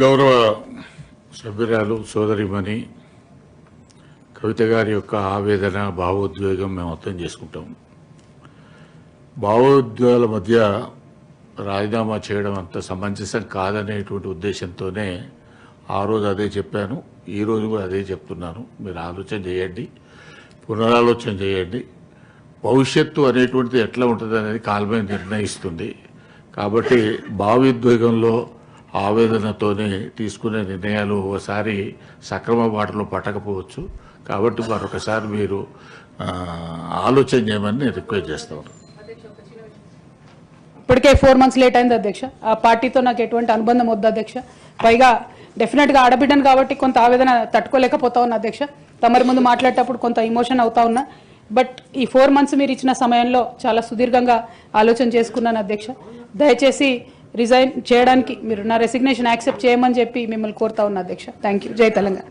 గౌరవ సభ్యురాలు సోదరిమణి కవిత గారి యొక్క ఆవేదన భావోద్వేగం మేము అర్థం చేసుకుంటాం. భావోద్వేగాల మధ్య రాజీనామా చేయడం అంత సమంజసం కాదనేటువంటి ఉద్దేశంతోనే ఆ రోజు అదే చెప్పాను, ఈరోజు కూడా అదే చెప్తున్నాను. మీరు ఆలోచన చేయండి, పునరాలోచన చేయండి. భవిష్యత్తు అనేటువంటిది ఎట్లా ఉంటుంది అనేది కాలమే నిర్ణయిస్తుంది. కాబట్టి భావోద్వేగంలో ఆవేదనతోనే తీసుకునే నిర్ణయాలు ఒకసారి సక్రమ బాటలో పట్టకపోవచ్చు. కాబట్టి మరొకసారి మీరు ఆలోచన చేయమని నేను రిక్వెస్ట్ చేస్తాను. ఇప్పటికే 4 months లేట్ అయింది అధ్యక్ష. ఆ పార్టీతో నాకు ఎటువంటి అనుబంధం వద్దు అధ్యక్ష. పైగా డెఫినెట్గా ఆడబిడ్డను కాబట్టి కొంత ఆవేదన తట్టుకోలేకపోతా ఉన్నా అధ్యక్ష. తమరి ముందు మాట్లాడేటప్పుడు కొంత ఇమోషన్ అవుతా ఉన్నా. బట్ ఈ 4 months మీరు ఇచ్చిన సమయంలో చాలా సుదీర్ఘంగా ఆలోచన చేసుకున్నాను అధ్యక్ష. దయచేసి రిజైన్ చేయడానికి మీరు నా రెసిగ్నేషన్ యాక్సెప్ట్ చేయమని చెప్పి మిమ్మల్ని కోరుతా ఉన్నా అధ్యక్ష. Thank you. జై తెలంగాణ.